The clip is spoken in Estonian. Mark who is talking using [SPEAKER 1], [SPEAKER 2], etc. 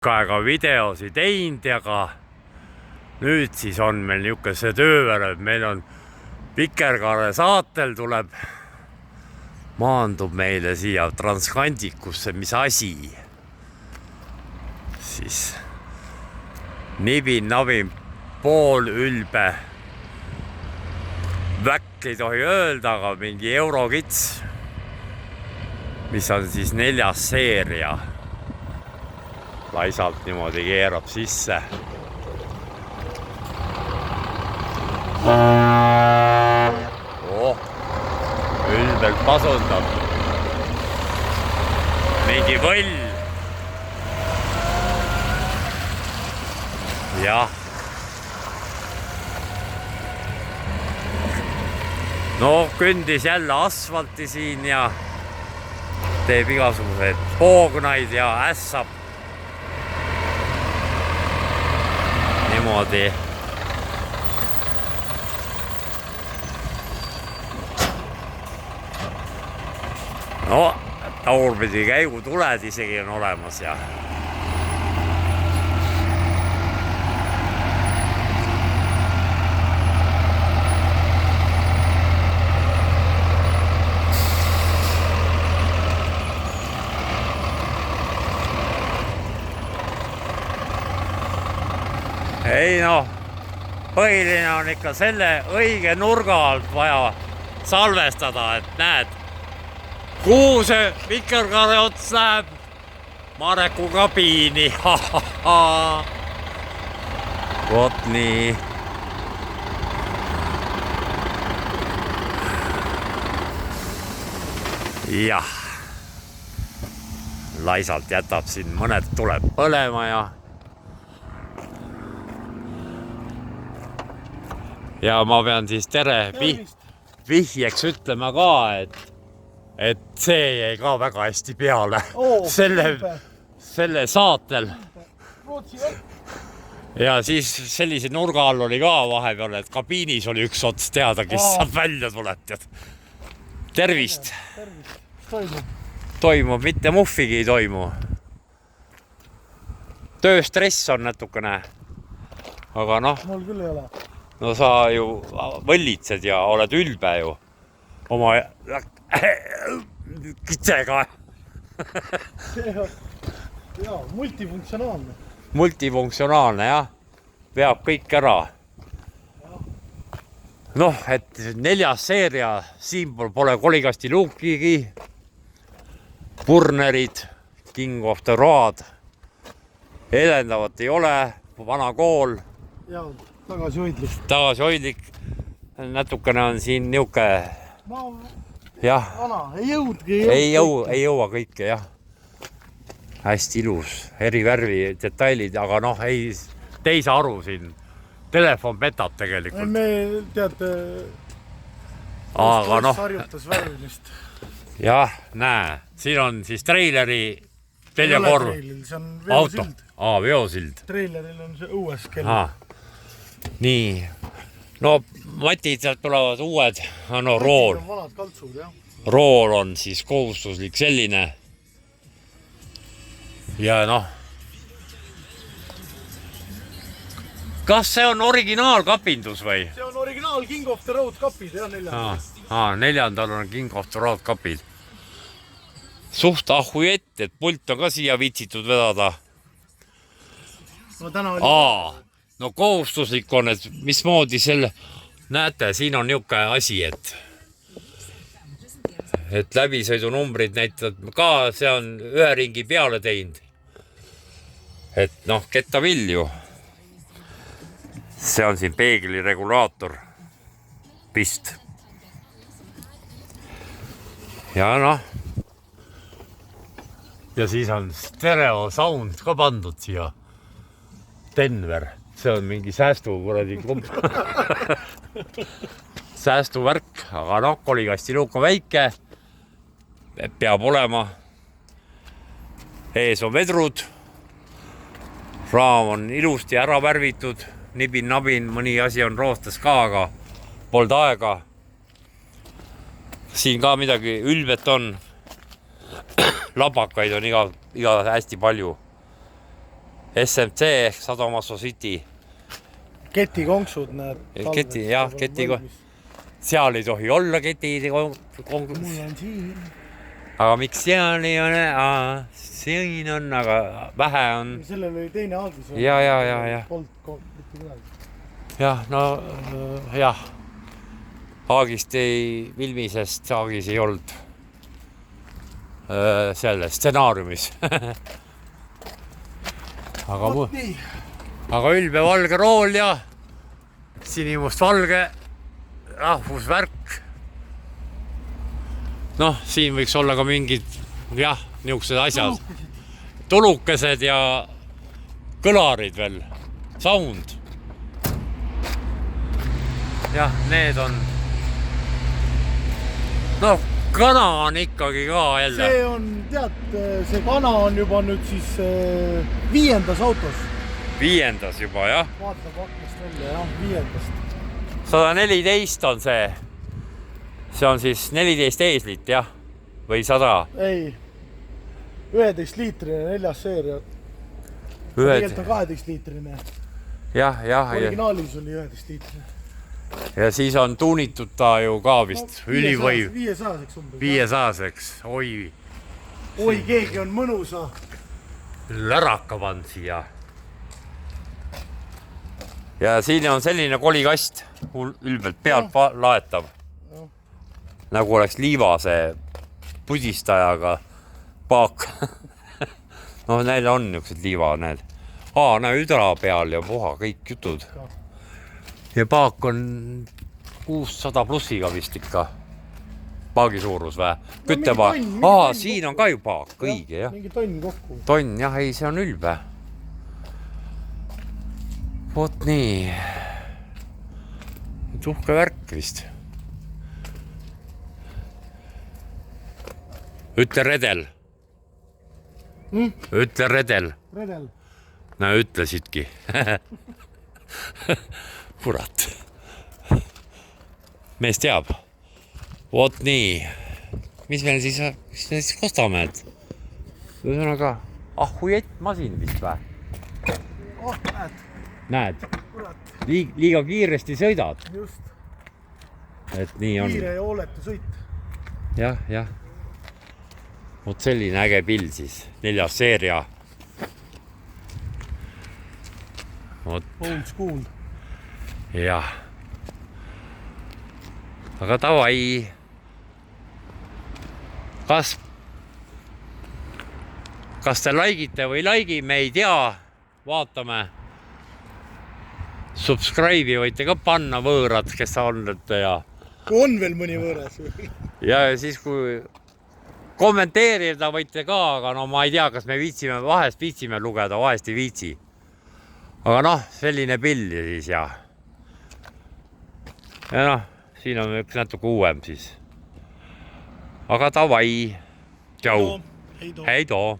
[SPEAKER 1] aega videosi teinud ja ka nüüd siis on meil niisugune see töövärev, meil on Vikerkaare saatel maandub meile siia Transkandikusse, mis asi siis nibin-nabin poolülbe väkk ei tohi öelda, aga mingi Eurokits, mis on siis 4. seeria. Laisalt niimoodi keerab sisse. Ülbelt pasundab. Mingi võll. Jah. No kündis jälle asfalti siin ja teeb igasuguseid hoognaid ja ässab. Niimoodi. No, tagurpidi käigutuled isegi on olemas ja ei noh, põhiline on ikka selle õige nurga alt vaja salvestada, et näed, kuhu see Vikerkaare ots läheb? Mareku kabiini. Vot nii. Jah. Laisalt jätab siin mõned tuleb põlema ja ma pean siis tere vihjeks ütlema ka, et see jäi ka väga hästi peale selle saatel. Ja siis sellise nurga all oli ka vahepeal, et kabiinis oli üks ots teada, kes saab välja tuleb. Tervist! Toimub, mitte muffigi ei toimu. Tööstress on natukene, aga noh.
[SPEAKER 2] Mul küll ei ole.
[SPEAKER 1] No sa ju võllitsed ja oled ülbe ju oma kitsega.
[SPEAKER 2] Jaa, multifunktsionaalne.
[SPEAKER 1] Multifunktsionaalne, jah. Veab kõik ära. Noh, et 4. seeria, siinpool pole kolikasti luukigi. Burnerid, King of the Road. Edendavat ei ole, vana kool.
[SPEAKER 2] Jaa, tagasihoidlik.
[SPEAKER 1] Tagasihoidlik. Natukene on siin niuke. Jah.
[SPEAKER 2] Vana, ei jõudki.
[SPEAKER 1] Ei jõua kõike, jah. Hästi ilus, eri värvi detailid, aga noh, te ei saa aru siin. Telefon petab tegelikult.
[SPEAKER 2] Me teate,
[SPEAKER 1] aga noh.
[SPEAKER 2] Harjutas värvilist.
[SPEAKER 1] Jah, näe. Siin on siis treileri teljekorv.
[SPEAKER 2] See on veosild.
[SPEAKER 1] Veosild.
[SPEAKER 2] Treileril on see õues kell.
[SPEAKER 1] Nii. No matid sealt tulevad uued. No rool.
[SPEAKER 2] On vanad kaltsud, jah.
[SPEAKER 1] Rool on siis kohustuslik selline. Ja noh. Kas see on originaalkapindus või?
[SPEAKER 2] See on originaal King of the Road kapid, jah, 4.
[SPEAKER 1] 4. on King of the Road kapid. Suht ahuett, et pult on ka siia vitsitud vedada.
[SPEAKER 2] No täna oli...
[SPEAKER 1] No kohustuslik on, et mismoodi selle... Näete, siin on niuke asi, et läbisõidunumbrid näitavad ka, see on ühe ringi peale teinud. Et noh, kettavilju. See on siin peegli regulaator. Pist. Ja noh. Ja siis on stereo sound ka pandud siia. Denver. See on mingi säästu säästuvärk, aga noh, kolikasti luuk on väike. Peab olema. Ees on vedrud. Raam on ilusti ära värvitud. Nibin-nabin, mõni asi on roostes ka, aga polnud aega. Siin ka midagi ülbet on. Labakaid on iga hästi palju. SMC ehk Sadamasso City.
[SPEAKER 2] Ketikonksud näed.
[SPEAKER 1] Keti, jah, seal ei tohi olla ketid.
[SPEAKER 2] Mul on siin.
[SPEAKER 1] Aga miks seal ei ole? Siin on, aga vähe on.
[SPEAKER 2] Sellel oli teine aagis.
[SPEAKER 1] Ja. Jah, no jah. Aagist ei, Vilmisest aagis ei olnud selle stsenaariumis. Aga ülbe valge rool ja sinimust valge rahvusvärk. Noh, siin võiks olla ka mingid, jah, niisugused asjad. Tulukesed ja kõlarid veel, sound. Jah, need on. No, kana on ikkagi ka jälle.
[SPEAKER 2] See on, tead, see kana on juba nüüd siis 5. autos.
[SPEAKER 1] 5. juba, jah.
[SPEAKER 2] Vaatab aknast välja, jah, 5.
[SPEAKER 1] 114 on see. See on siis 14 eeslit, jah? Või 100?
[SPEAKER 2] Ei, 11 liitrine 4. seeria. Tegelikult on 12 liitrine.
[SPEAKER 1] Jah.
[SPEAKER 2] Originaalis oli 11 liitrine.
[SPEAKER 1] Ja siis on tuunitud ta ju ka vist ülivõiv.
[SPEAKER 2] 500-seks umbes.
[SPEAKER 1] 500-seks, oi.
[SPEAKER 2] Oi, keegi on mõnusa.
[SPEAKER 1] Läraka pand siia. Ja siin on selline kolikast, ülbelt pealt laetav. Nagu oleks liivase pudistajaga paak. No neil on niisugused liiva, need. Näe, üdra peal ja puha, kõik jutud. Ja paak on 600 plussiga vist ikka. Paagi suurus või? Küttepaak. Siin on ka ju paak, õige, jah.
[SPEAKER 2] Mingi tonn kokku.
[SPEAKER 1] Tonn, jah, ei, see on ülbe. Vot nii. Tuhke värk vist. Ütle redel. Ütle redel.
[SPEAKER 2] Redel.
[SPEAKER 1] No ütlesidki. Kurat. Mees teab. Vot nii. Mis meil siis kostame? Ühesõnaga, ahujett masin vist või? Näed. Liiga kiiresti sõidad.
[SPEAKER 2] Just.
[SPEAKER 1] Et nii on.
[SPEAKER 2] Kiire ja hooletu sõit.
[SPEAKER 1] Jah. Vot selline äge pill siis. 4. seeria.
[SPEAKER 2] Old school.
[SPEAKER 1] Jah. Aga tavai. Kas te laigite või laigi, me ei tea. Vaatame. Subscribe'i võite ka panna võõrad, kes on.
[SPEAKER 2] On veel mõni võõras.
[SPEAKER 1] Ja siis kui kommenteerida võite ka, aga no ma ei tea, kas me vahest viitsime lugeda, vahest ei viitsi. Aga noh, selline pill siis ja noh, siin on üks natuke uuem siis. Aga tavai. Tšau. Heido.